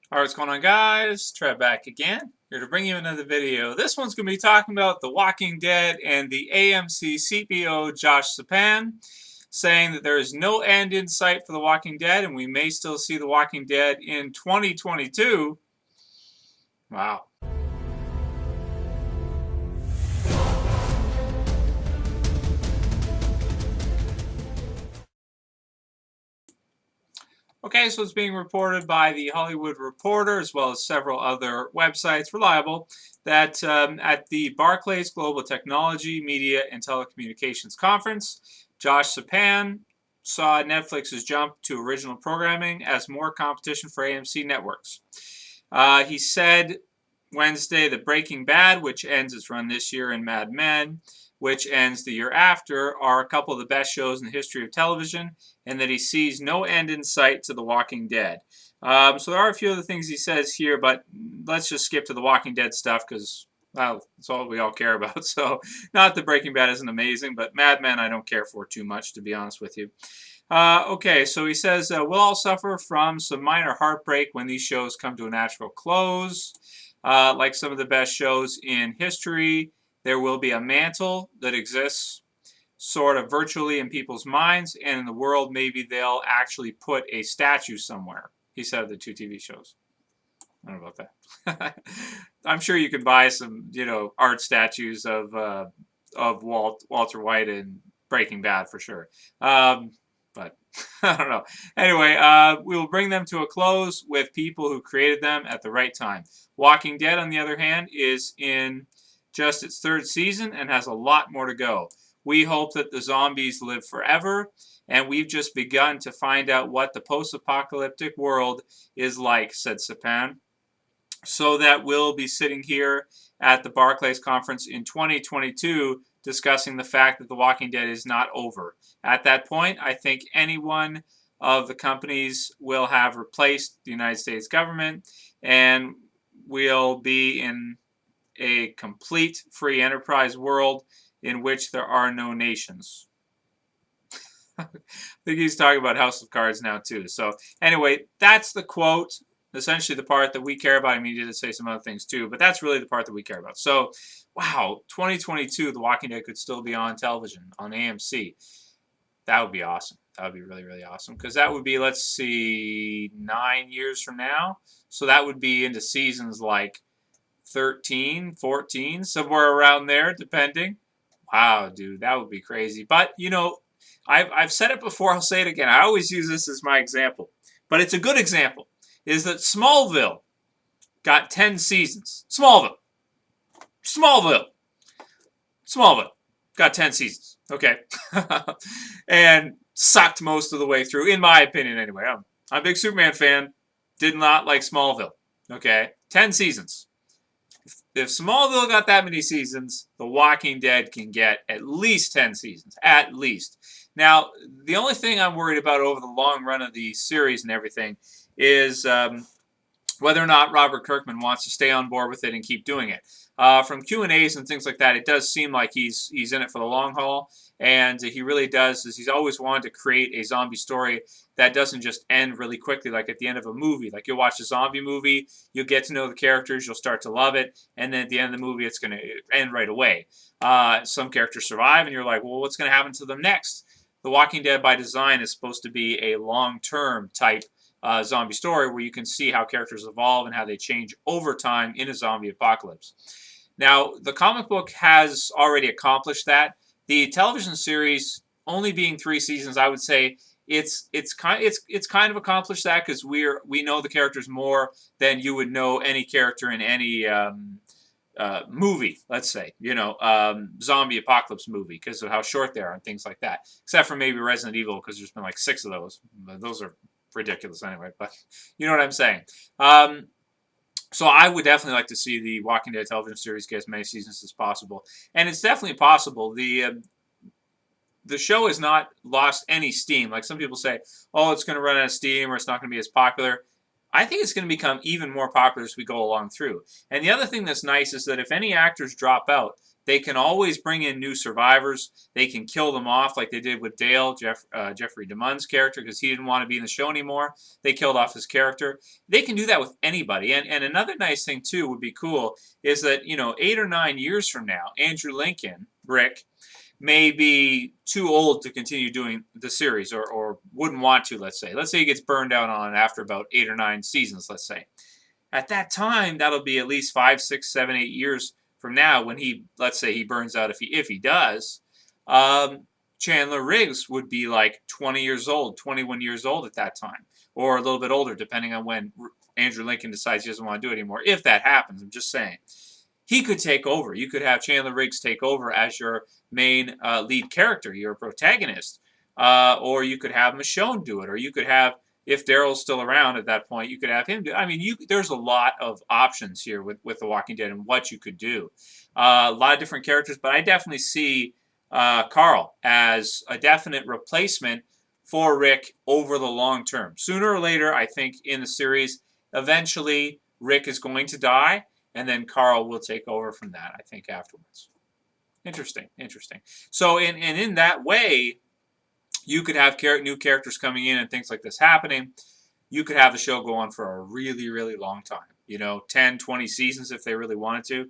Alright, what's going on, guys? Trev back again, here to bring you another video. This one's going to be talking about The Walking Dead and the AMC CEO Josh Sapan saying that there is no end in sight for The Walking Dead and we may still see The Walking Dead in 2022. Wow. Okay, so it's being reported by the Hollywood Reporter as well as several other websites, reliable, that at the Barclays Global Technology, Media, and Telecommunications Conference, Josh Sapan saw Netflix's jump to original programming as more competition for AMC networks. He said Wednesday that Breaking Bad, which ends its run this year, and Mad Men, which ends the year after, are a couple of the best shows in the history of television, and that he sees no end in sight to The Walking Dead. So there are a few other things he says here, but let's just skip to The Walking Dead stuff because, well, that's all we all care about. So not that Breaking Bad isn't amazing, but Mad Men I don't care for too much, to be honest with you. Okay, so he says, we'll all suffer from some minor heartbreak when these shows come to a natural close. Like some of the best shows in history, there will be a mantle that exists sort of virtually in people's minds, and in the world, maybe they'll actually put a statue somewhere. He said of the two TV shows. I don't know about that. I'm sure you could buy some, art statues of Walter White and Breaking Bad for sure. But I don't know. Anyway, we will bring them to a close with people who created them at the right time. Walking Dead, on the other hand, is in just its third season and has a lot more to go. We hope that the zombies live forever, and we've just begun to find out what the post-apocalyptic world is like, said Sapan. So that we'll be sitting here at the Barclays conference in 2022 discussing the fact that The Walking Dead is not over. At that point, I think any one of the companies will have replaced the United States government, and we'll be in a complete free enterprise world in which there are no nations. I think he's talking about House of Cards now too. So anyway, that's the quote. Essentially the part that we care about. I mean, he did say some other things too, but that's really the part that we care about. So, wow, 2022, The Walking Dead could still be on television, on AMC. That would be awesome. That would be really, really awesome. Because that would be, let's see, 9 years from now. So that would be into seasons like 13, 14, somewhere around there, depending. Wow, dude, that would be crazy. But, I've said it before, I'll say it again. I always use this as my example. But it's a good example. Is that Smallville got 10 seasons. Smallville got 10 seasons. Okay. And sucked most of the way through, in my opinion anyway. I'm a big Superman fan. Did not like Smallville. Okay. 10 seasons. If Smallville got that many seasons, The Walking Dead can get at least 10 seasons. At least. Now, the only thing I'm worried about over the long run of the series and everything is whether or not Robert Kirkman wants to stay on board with it and keep doing it. From Q&As and things like that, it does seem like he's in it for the long haul, and he really does. He's always wanted to create a zombie story that doesn't just end really quickly, like at the end of a movie. Like you'll watch a zombie movie, you'll get to know the characters, you'll start to love it, and then at the end of the movie, it's going to end right away. Some characters survive, and you're like, well, what's going to happen to them next? The Walking Dead by design is supposed to be a long-term type zombie story where you can see how characters evolve and how they change over time in a zombie apocalypse. Now, the comic book has already accomplished that. The television series, only being 3 seasons, I would say it's kind of accomplished that because we know the characters more than you would know any character in any movie, let's say, zombie apocalypse movie because of how short they are and things like that. Except for maybe Resident Evil because there's been like 6 of those. Those are ridiculous anyway, but you know what I'm saying. So I would definitely like to see the Walking Dead television series get as many seasons as possible, and it's definitely possible. The show has not lost any steam. Like some people say, oh, it's going to run out of steam or it's not going to be as popular. I think it's going to become even more popular as we go along through. And the other thing that's nice is that if any actors drop out, They can always bring in new survivors. They can kill them off like they did with Dale, Jeffrey DeMunn's character, because he didn't want to be in the show anymore. They killed off his character. They can do that with anybody. And another nice thing, too, would be cool, is that, 8 or 9 years from now, Andrew Lincoln, Rick, may be too old to continue doing the series, or wouldn't want to, let's say. Let's say he gets burned out on it after about 8 or 9 seasons, let's say. At that time, that'll be at least 5, 6, 7, 8 years from now when let's say he burns out, if he does. Chandler Riggs would be like 20 years old, 21 years old at that time, or a little bit older, depending on when Andrew Lincoln decides he doesn't want to do it anymore. If that happens, I'm just saying. He could take over. You could have Chandler Riggs take over as your main lead character, your protagonist. Or you could have Michonne do it. Or you could have, if Daryl's still around at that point, you could have him do it. I mean, there's a lot of options here with The Walking Dead and what you could do. A lot of different characters, but I definitely see Carl as a definite replacement for Rick over the long term. Sooner or later, I think in the series, eventually Rick is going to die, and then Carl will take over from that, I think, afterwards. Interesting. So in that way, you could have new characters coming in and things like this happening. You could have the show go on for a really, really long time. 10, 20 seasons if they really wanted to.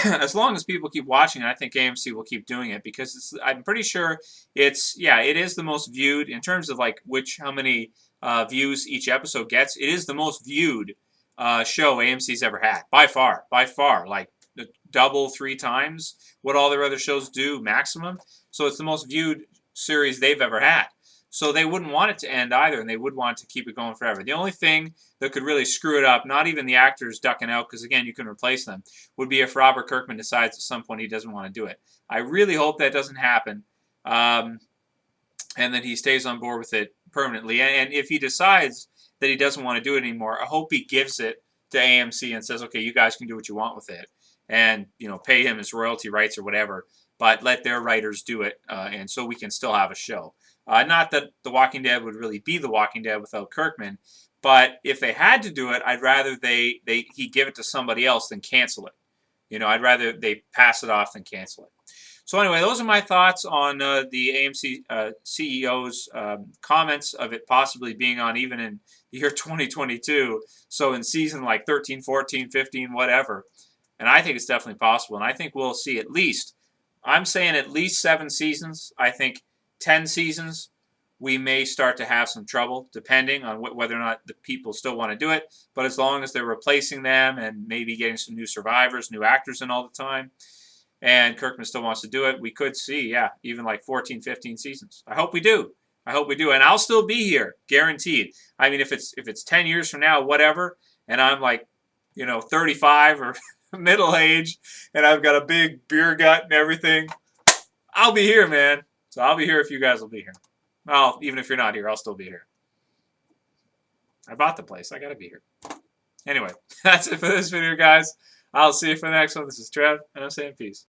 As long as people keep watching it, I think AMC will keep doing it, because I'm pretty sure it is the most viewed in terms of like how many views each episode gets. It is the most viewed show AMC's ever had, by far, like double, 3 times what all their other shows do maximum. So it's the most viewed series they've ever had. So they wouldn't want it to end either, and they would want to keep it going forever. The only thing that could really screw it up, not even the actors ducking out, because again, you can replace them, would be if Robert Kirkman decides at some point he doesn't want to do it. I really hope that doesn't happen, and that he stays on board with it permanently. And if he decides that he doesn't want to do it anymore, I hope he gives it to AMC and says, okay, you guys can do what you want with it, and pay him his royalty rights or whatever, but let their writers do it, and so we can still have a show. Not that The Walking Dead would really be The Walking Dead without Kirkman, but if they had to do it, I'd rather he give it to somebody else than cancel it. I'd rather they pass it off than cancel it. So anyway, those are my thoughts on the AMC CEO's comments of it possibly being on even in the year 2022. So in season like 13, 14, 15, whatever. And I think it's definitely possible. And I think we'll see I'm saying at least 7 seasons. I think 10 seasons, we may start to have some trouble, depending on whether or not the people still want to do it. But as long as they're replacing them and maybe getting some new survivors, new actors in all the time, and Kirkman still wants to do it, we could see, even like 14, 15 seasons. I hope we do. And I'll still be here, guaranteed. I mean, if it's 10 years from now, whatever, and I'm like, 35 or middle age, and I've got a big beer gut and everything, I'll be here, man. So I'll be here if you guys will be here. Well, even if you're not here, I'll still be here. I bought the place. I got to be here. Anyway, that's it for this video, guys. I'll see you for the next one. This is Trev, and I'm saying peace.